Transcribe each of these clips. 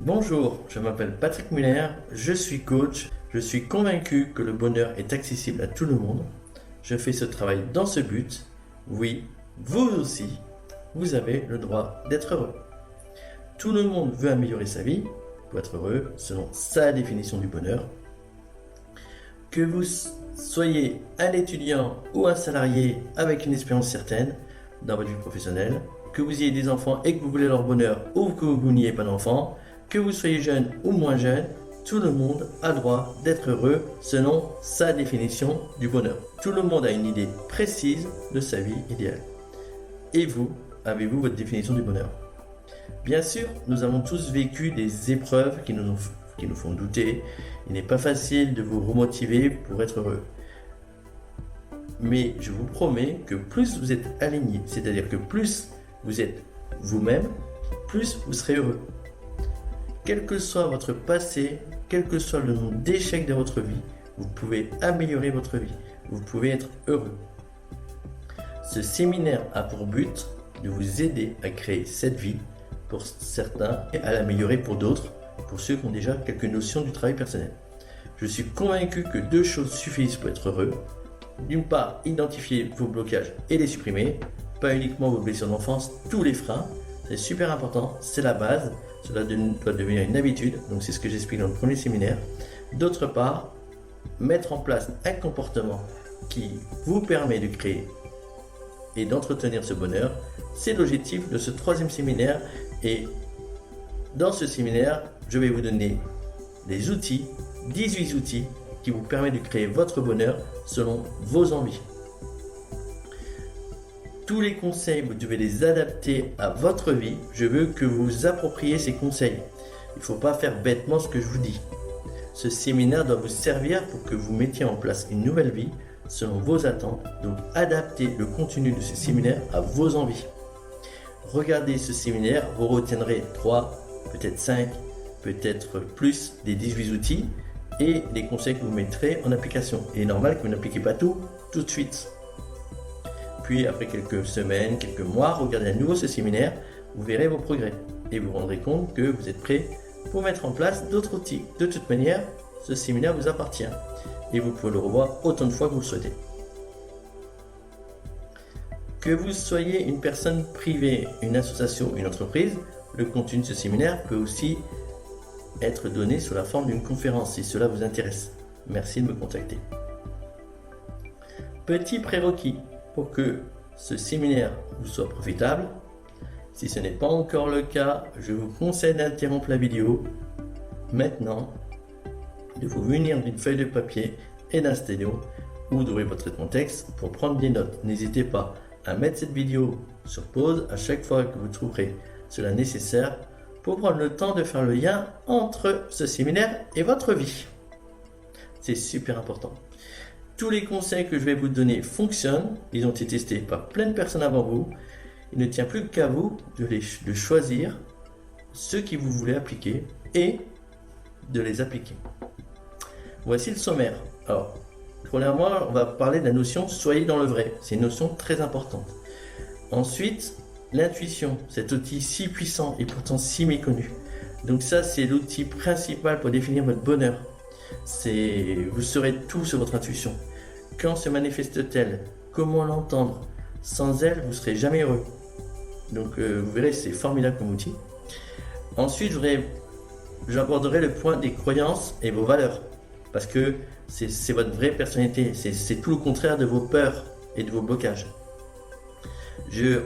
Bonjour, je m'appelle Patrick Muller, je suis coach, je suis convaincu que le bonheur est accessible à tout le monde. Je fais ce travail dans ce but. Oui, vous aussi, vous avez le droit d'être heureux. Tout le monde veut améliorer sa vie pour être heureux selon sa définition du bonheur. Que vous soyez un étudiant ou un salarié avec une expérience certaine dans votre vie professionnelle, que vous ayez des enfants et que vous voulez leur bonheur ou que vous n'ayez pas d'enfants, que vous soyez jeune ou moins jeune, tout le monde a le droit d'être heureux selon sa définition du bonheur. Tout le monde a une idée précise de sa vie idéale. Et vous, avez-vous votre définition du bonheur? Bien sûr, nous avons tous vécu des épreuves qui nous font douter. Il n'est pas facile de vous remotiver pour être heureux. Mais je vous promets que plus vous êtes aligné, c'est-à-dire que plus vous êtes vous-même, plus vous serez heureux. Quel que soit votre passé, quel que soit le nombre d'échecs de votre vie, vous pouvez améliorer votre vie. Vous pouvez être heureux. Ce séminaire a pour but de vous aider à créer cette vie pour certains et à l'améliorer pour d'autres, pour ceux qui ont déjà quelques notions du travail personnel. Je suis convaincu que deux choses suffisent pour être heureux. D'une part, identifier vos blocages et les supprimer, pas uniquement vos blessures d'enfance, tous les freins. C'est super important, c'est la base. Cela doit devenir une habitude, donc c'est ce que j'explique dans le premier séminaire. D'autre part, mettre en place un comportement qui vous permet de créer et d'entretenir ce bonheur, c'est l'objectif de ce troisième séminaire. Et dans ce séminaire, je vais vous donner des outils, 18 outils qui vous permettent de créer votre bonheur selon vos envies. Tous les conseils, vous devez les adapter à votre vie. Je veux que vous vous appropriez ces conseils. Il ne faut pas faire bêtement ce que je vous dis. Ce séminaire doit vous servir pour que vous mettiez en place une nouvelle vie selon vos attentes. Donc adaptez le contenu de ce séminaire à vos envies. Regardez ce séminaire, vous retiendrez 3, peut-être 5, peut-être plus des 18 outils et les conseils que vous mettrez en application. Il est normal que vous n'appliquiez pas tout de suite. Puis après quelques semaines, quelques mois, regardez à nouveau ce séminaire, vous verrez vos progrès et vous vous rendrez compte que vous êtes prêt pour mettre en place d'autres outils. De toute manière, ce séminaire vous appartient et vous pouvez le revoir autant de fois que vous le souhaitez. Que vous soyez une personne privée, une association, une entreprise, le contenu de ce séminaire peut aussi être donné sous la forme d'une conférence si cela vous intéresse. Merci de me contacter. Petit prérequis pour que ce séminaire vous soit profitable. Si ce n'est pas encore le cas, je vous conseille d'interrompre la vidéo maintenant, de vous munir d'une feuille de papier et d'un stylo ou d'ouvrir votre traitement texte pour prendre des notes. N'hésitez pas à mettre cette vidéo sur pause à chaque fois que vous trouverez cela nécessaire pour prendre le temps de faire le lien entre ce séminaire et votre vie. C'est super important. Tous les conseils que je vais vous donner fonctionnent, ils ont été testés par plein de personnes avant vous. Il ne tient plus qu'à vous de choisir ceux qui vous voulez appliquer et de les appliquer. Voici le sommaire. Alors, premièrement, on va parler de la notion « soyez dans le vrai ». C'est une notion très importante. Ensuite, l'intuition, cet outil si puissant et pourtant si méconnu. Donc ça, c'est l'outil principal pour définir votre bonheur. Vous saurez tout sur votre intuition. Quand se manifeste-t-elle? Comment l'entendre? Sans elle, vous ne serez jamais heureux. Donc vous verrez, c'est formidable comme outil. Ensuite, j'aborderai le point des croyances et vos valeurs. Parce que c'est votre vraie personnalité. C'est tout le contraire de vos peurs et de vos blocages.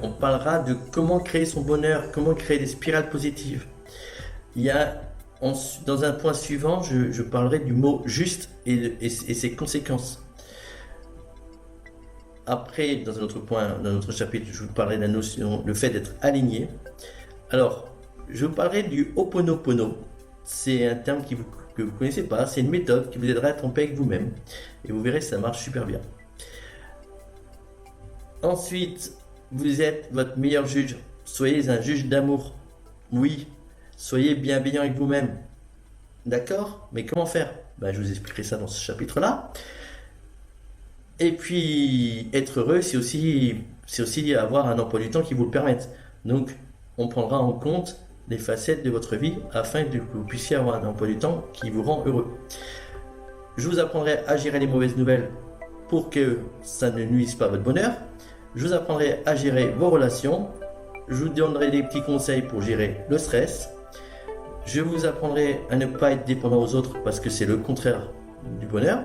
On parlera de comment créer son bonheur, comment créer des spirales positives. Dans un point suivant, je parlerai du mot juste et ses conséquences. Après, dans un autre point, dans un autre chapitre, je vous parlerai de la notion, le fait d'être aligné. Alors, je vous parlerai du Ho'oponopono. C'est un terme que vous ne connaissez pas, c'est une méthode qui vous aidera à être en paix avec vous-même. Et vous verrez, ça marche super bien. Ensuite, vous êtes votre meilleur juge. Soyez un juge d'amour. Oui, soyez bienveillant avec vous-même. D'accord? Mais comment faire? Je vous expliquerai ça dans ce chapitre-là. Et puis, être heureux, c'est aussi avoir un emploi du temps qui vous le permette. Donc, on prendra en compte les facettes de votre vie afin que vous puissiez avoir un emploi du temps qui vous rend heureux. Je vous apprendrai à gérer les mauvaises nouvelles pour que ça ne nuise pas à votre bonheur. Je vous apprendrai à gérer vos relations. Je vous donnerai des petits conseils pour gérer le stress. Je vous apprendrai à ne pas être dépendant aux autres parce que c'est le contraire du bonheur.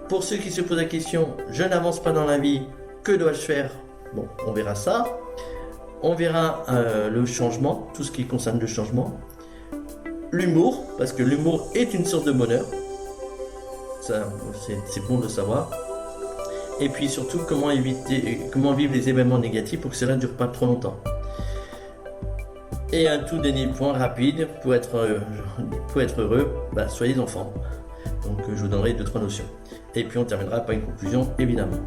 Pour ceux qui se posent la question, je n'avance pas dans la vie, que dois-je faire? Bon, on verra ça. On verra le changement, tout ce qui concerne le changement. L'humour, parce que l'humour est une source de bonheur. Ça, c'est bon de savoir. Et puis surtout, comment vivre les événements négatifs pour que cela ne dure pas trop longtemps. Et un tout dernier point rapide, pour être heureux, soyez enfants. Donc je vous donnerai 2-3 notions. Et puis on terminera par une conclusion, évidemment.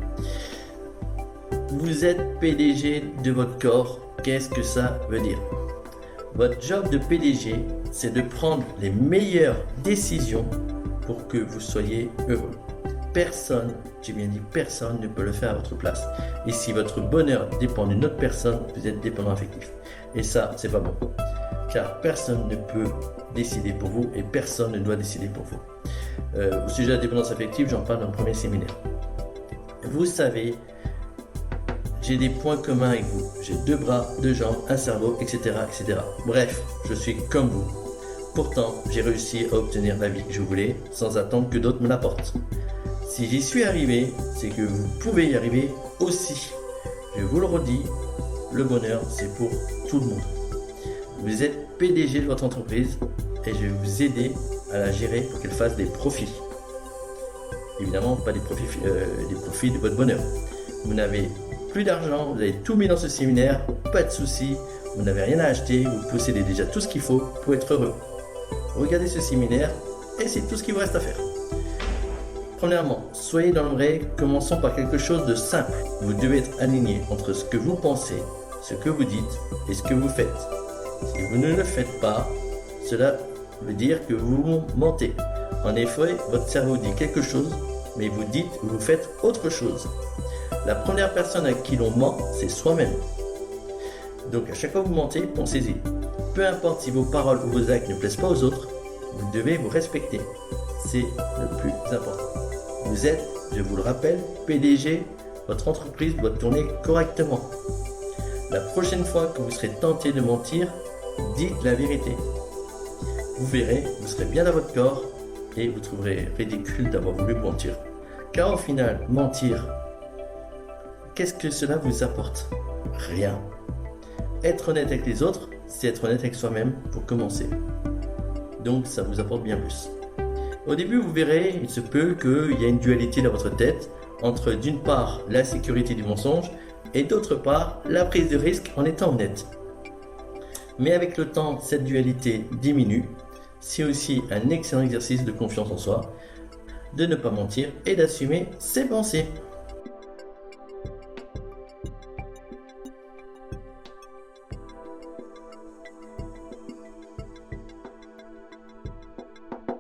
Vous êtes PDG de votre corps. Qu'est-ce que ça veut dire? Votre job de PDG, c'est de prendre les meilleures décisions pour que vous soyez heureux. Personne, j'ai bien dit personne, ne peut le faire à votre place. Et si votre bonheur dépend d'une autre personne, vous êtes dépendant affectif. Et ça, c'est pas bon. Car personne ne peut décider pour vous et personne ne doit décider pour vous. Au sujet de la dépendance affective, j'en parle dans le premier séminaire. Vous savez, j'ai des points communs avec vous. J'ai 2 bras, 2 jambes, un cerveau, etc., etc. Bref, je suis comme vous. Pourtant, j'ai réussi à obtenir la vie que je voulais sans attendre que d'autres me l'apportent. Si j'y suis arrivé, c'est que vous pouvez y arriver aussi. Je vous le redis, le bonheur, c'est pour tout le monde. Vous êtes PDG de votre entreprise et je vais vous aider à la gérer pour qu'elle fasse des profits. Évidemment, pas des profits de votre bonheur. Vous n'avez plus d'argent, vous avez tout mis dans ce séminaire, pas de souci, vous n'avez rien à acheter, vous possédez déjà tout ce qu'il faut pour être heureux. Regardez ce séminaire et c'est tout ce qu'il vous reste à faire. Premièrement, soyez dans le vrai, commençons par quelque chose de simple. Vous devez être aligné entre ce que vous pensez, ce que vous dites et ce que vous faites. Si vous ne le faites pas, cela veut dire que vous mentez. En effet, votre cerveau dit quelque chose, mais vous dites ou vous faites autre chose. La première personne à qui l'on ment, c'est soi-même. Donc à chaque fois que vous mentez, pensez-y. Peu importe si vos paroles ou vos actes ne plaisent pas aux autres, vous devez vous respecter. C'est le plus important. Vous êtes, je vous le rappelle, PDG, votre entreprise doit tourner correctement. La prochaine fois que vous serez tenté de mentir, dites la vérité. Vous verrez, vous serez bien dans votre corps et vous trouverez ridicule d'avoir voulu mentir. Car au final, mentir, qu'est-ce que cela vous apporte? Rien. Être honnête avec les autres, c'est être honnête avec soi-même pour commencer. Donc ça vous apporte bien plus. Au début, vous verrez, il se peut qu'il y ait une dualité dans votre tête entre d'une part la sécurité du mensonge et d'autre part la prise de risque en étant honnête. Mais avec le temps, cette dualité diminue. C'est aussi un excellent exercice de confiance en soi, de ne pas mentir et d'assumer ses pensées.